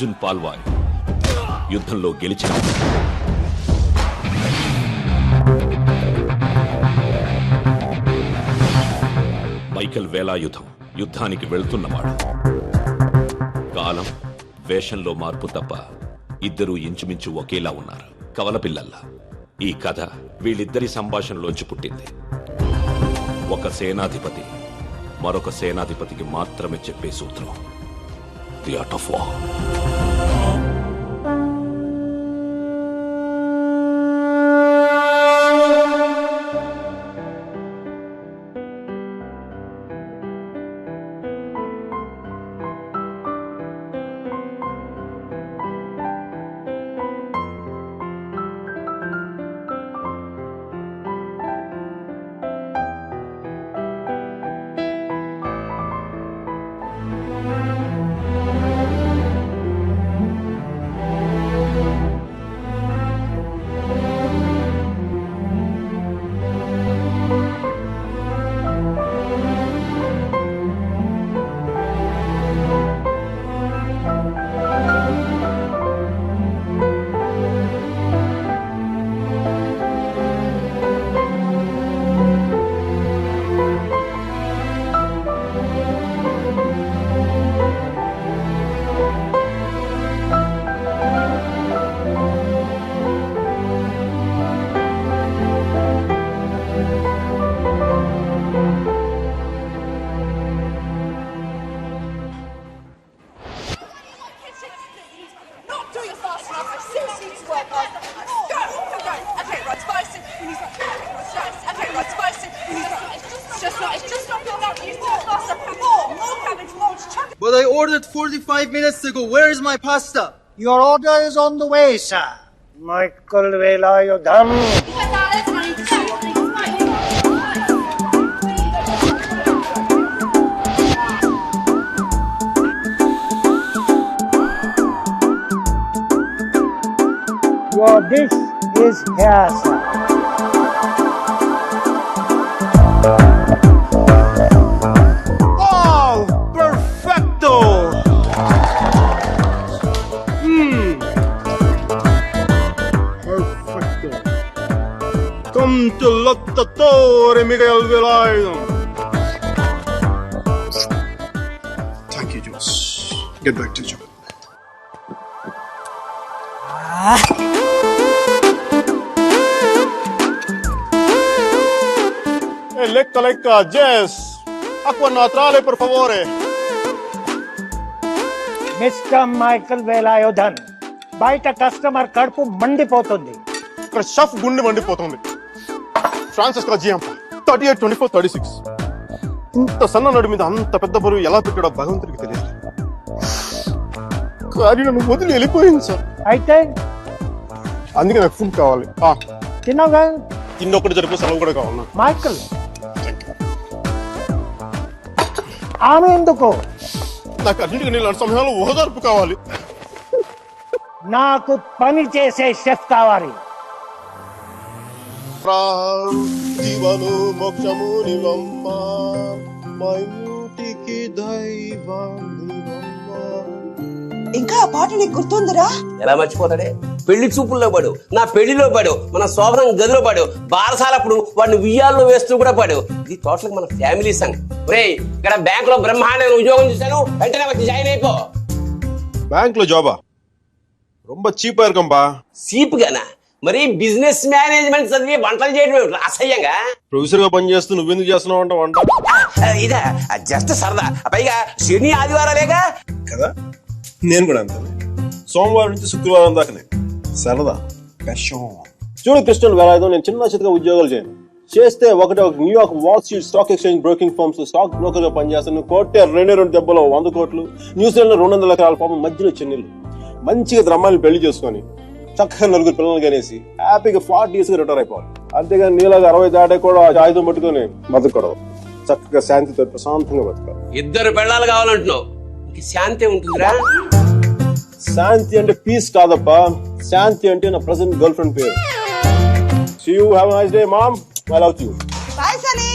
అర్జున్ పాల్వాయ్ యుద్ధంలో గెలిచిన మైకేల్ వేలాయుధం యుద్ధానికి వెళ్తున్నవాడు. కాలం వేషంలో మార్పు తప్ప ఇద్దరూ ఇంచుమించు ఒకేలా ఉన్నారు, కవలపిల్లల్లా. ఈ కథ వీళ్ళిద్దరి సంభాషణలోంచి పుట్టింది. ఒక సేనాధిపతి మరొక సేనాధిపతికి మాత్రమే చెప్పే సూత్రం, the art of war. But I ordered 45 minutes ago. Where is my pasta? Your order is on the way, sir. Michael Velayudham. Your dish is here, sir. Oh, perfecto! Perfecto. Come to Lottatore, Miguel Velayudham. Thank you, Jules. Get back to you. Lecca, Jess. Acqua naturale, per favore. Mr. Michael Velayudham. బయట customer కడుపు మండిపోతుంది. ఇక్కడ chef గుండె మండిపోతుంది. Francisco జియాంప 38, 24, 36. ఇంత సన్న నడు మీద అంత పెద్ద బరువు ఎలా పెట్టాడో భగవంతుడికి తెలియదు. కానీ నన్ను వదిలి వెళ్ళిపోయింది సార్. అయితే అందుకే నాకు ఫుడ్ కావాలి. తిన్నావుగా? తిన్నొక్కటి జరిపి సెలవు కూడా కావాలి. మైకల్, ఆమె ఎందుకు? నాకు అన్నింటికి నీళ్ళు సమయంలో ఓదార్పు కావాలి. నాకు పని చేసే షెఫ్ కావాలి. జీవను మోక్షము నివమ్మ మైటికి దైవానివమ్మ. ఇంకా ఆ పాట నీకు గుర్తుందిరా? ఎలా మర్చిపోతాడే? పెళ్లి చూపుల్లో పడు, నా పెళ్లిలో పడు, మన శోభనం గదిలో పడు, బారసాలప్పుడు వాడిని ఉయ్యాల్లో వేస్తూ కూడా పడు. ఇది టోటల్ మన ఫ్యామిలీ సంఘ్. ఒరేయ్, ఇక్కడ బ్యాంక్ లో బ్రహ్మాండమైన ఉద్యోగం చేశాను, వెంటనే వచ్చి జాయిన్ అయిపో. బ్యాంక్ లో జాబా? రొంబ చీపా ఇరుకంపా. చీప్ గానా? మరి బిజినెస్ మేనేజ్మెంట్ చదివి వంటలు చేయడం అసహ్యంగా. ప్రొఫెసర్ గా పని చేస్తూ నువ్వెందుకు చేస్తున్నావు అంట వంట? ఇదా జస్ట్ సరదా. పైగా శని ఆదివారాలేగా కదా. నేను కూడా అంతే. సోమవారం నుంచి శుక్రవారం దాకానే సరదా. చూడు కృష్ణన్ వేలాయుధం, నేను చిన్న చితగా ఉద్యోగాలు చేయను. చేస్తే ఒక New York wall street stock exchange broking firms stock broker గా పనిచేస్తాను. కోటే 2 దెబ్బలో 100 కోట్లు. న్యూజిలాండ్ లో 200 ఎకరాల పాపం మధ్యలో చెన్నీళ్ళు. మంచిగా ద్రమ్మాన్ని పెళ్లి చేసుకొని చక్కగా 4 పిల్లలు కనేసి హ్యాపీగా 40 years రిటైర్ అయిపోవాలి. అంతేగాని నీలాగా 60 దాటే కూడా ఆయుధం పట్టుకొని బతకూడదు. చక్కగా శాంతితో ప్రశాంతంగా బతకాలి. 2 పెళ్ళాలు కావాలంటున్నావు, శాంతి ఉంటుందిరా. శాంతి అంటే పీస్ కాదప్పా, శాంతి అంటే నా ప్రెసెంట్ గర్ల్ ఫ్రెండ్ పేరు. See you, have a nice day, mom. I love you. Bye, Sunny.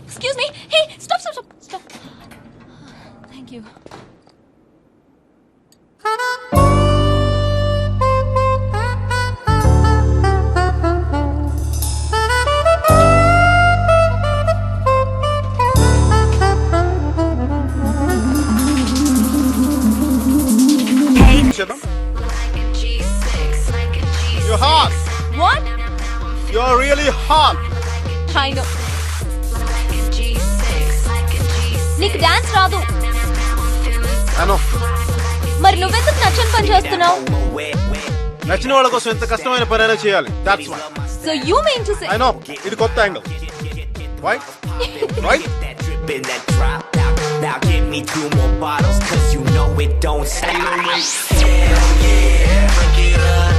Excuse me. Hey, stop. You're hot. What? You're really hot. I know. నీకు డాన్స్ రాదు. I know. మరి నువ్వెందుకు నచ్చని పని చేస్తున్నావు? నచ్చిన వాళ్ళ కోసం ఎంత కష్టమైన పనైనా చేయాలి. That's why. So you mean to say? I know. ఇది కొత్త angle. Why? Right? Now give me 2 more bottles, cause you know it don't stop. Hell yeah, drink it up,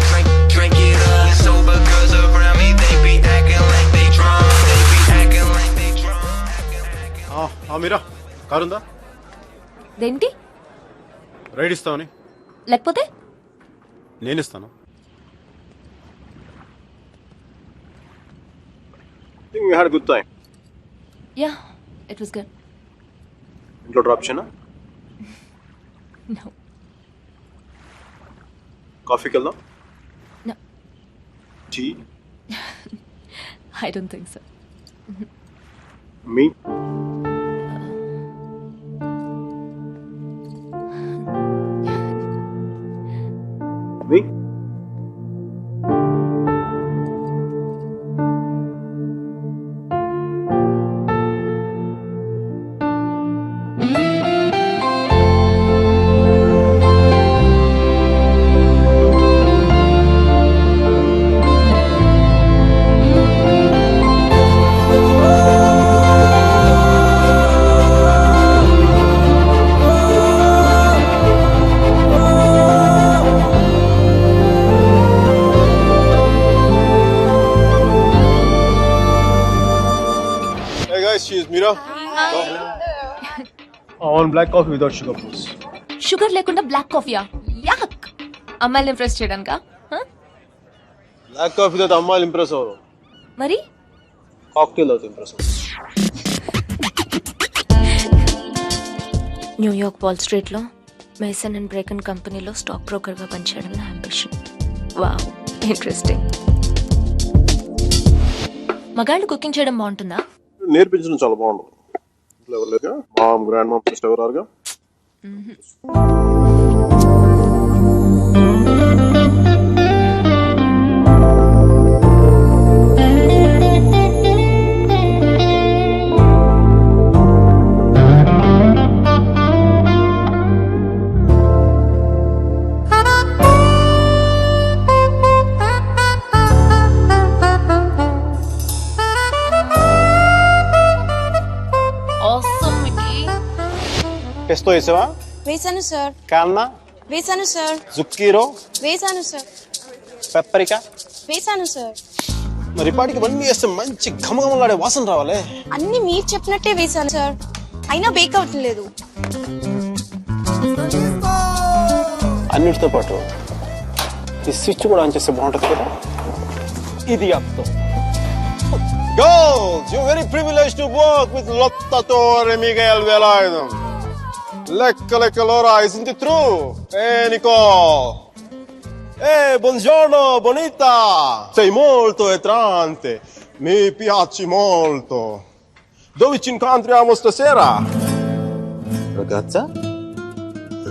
drink it up. Sober girls around me, they be acting like they drunk. They be acting like they drunk. మీరా కారుందా? దేనికి? Ride ఇస్తావని? లేకపోతే? నేను ఇస్తాను. I think we had a good time. Yeah, it was good. ఇంట్లో drop చేయనా? No. కాఫీకి వెళ్దాం? No. Tea? I don't think so. మీ? మీ? Hey guys, she is Mira. I want black coffee without sugar, please. Sugar లేకుండా black కాఫీయా? యాక్. అమ్మాయిని impress చేయడానికా? Black coffee తో అమ్మాయిలు ఇంప్రెస్ అవ్వరు. మరి కాక్టైల్ తో ఇంప్రెస్ అవ్వరు. న్యూయార్క్ వాల్ స్ట్రీట్ లో మేసన్ అండ్ బ్రేకన్ కంపెనీలో స్టాక్ బ్రోకర్ గా పనిచేయడం నా అంబిషన్. Wow, interesting. మగాళ్ళు కుకింగ్ చేయడం బాగుంటుందా? నేర్పించడం చాలా బాగుంటుంది. ఇంట్లో ఎవరు లేరుగా? మామ్, గ్రాండ్ మామ్, సిస్టర్ ఎవరు రారుగా? Awesome, Mickey. పెస్తో వేసావా? వేసాను సార్. కాన్నా? వేసాను సార్. జుక్కీరో? వేసాను సార్. పెప్పరికా? వేసాను సార్. మరి ఇప్పటికి ఇవన్నీ వేస్తే మంచి ఘమఘమలాడే వాసన రావాలి. అన్ని మీరు చెప్పినట్టే వేసాను సార్, అయినా బేక్ అవ్వట్లేదు. అన్నిటితో పాటు ఈ స్విచ్ కూడా ఆన్ చేస్తే బాగుంటుంది కదా. ఇది అర్థం. Girls, you're very privileged to work with Lotta Torre Miguel Velarde. Lecca l'ora, isn't it true? Nicole. Buongiorno, bonita. Sei molto attraente. Mi piaci molto. Dove ci incontriamo stasera? Ragazza?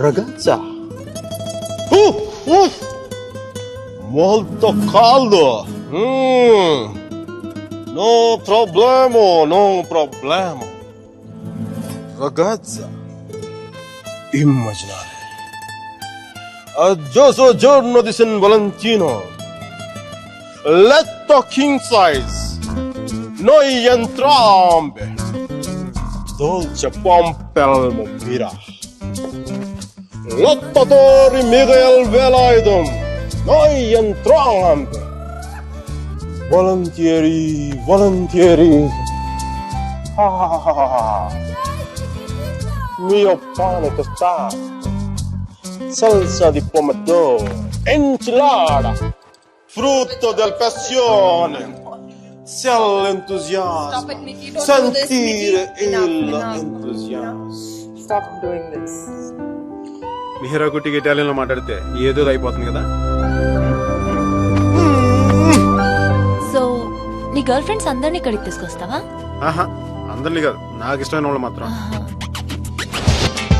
Ragazza? Molto caldo. No problema, no problema. Ragazza, immaginare. Aggioso giorno di San Valentino. Letto king size. Noi entrambe. Dolce pompelmo mira. Lottatori Miguel Velarde. Noi entrambe. Volentieri, volentieri. Mio pane tostato, salsa di pomodoro, enchilada, frutto del passione. Sia l'entusiasmo, sentire l'entusiasmo. Stop doing this. Mihira కుట్టికి ఇటాలియన్లో మాట్లాడితే ఏదో అయిపోతుంది కదా. So నీ girl friends అందరినీ ఇక్కడికి తీసుకొస్తావా? ఆహా, అందరినీ కాదు, నాకు ఇష్టమైన వాళ్ళు మాత్రం.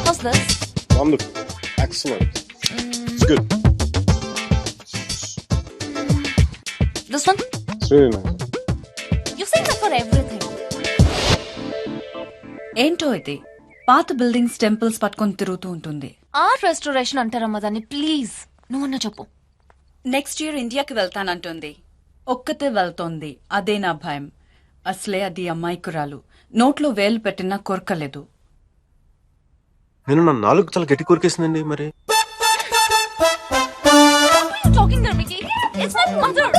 How's this? Wonderful, excellent, it's good. This one? It's really nice. You say that for everything. ఏంటో ఇది పాత బిల్డింగ్స్ టెంపుల్స్ పట్టుకొని తిరుగుతూ ఉంటుంది. ఆర్ట్ రెస్టోరేషన్ అంటారమ్మా దాన్ని. ప్లీజ్ నువ్వన్నా చెప్పు. నెక్స్ట్ ఇయర్ ఇండియాకి వెళ్తానంటుంది. ఒక్కతే వెళ్తోంది, అదే నా భయం. అసలే అది అమ్మాయికురాలు, నోట్లో వేలు పెట్టినా కొరకలేదు. నేను నా నాలుగు చాలా గట్టి కొరికేసిందండి మరి. Talking there, Mickey. It's my mother.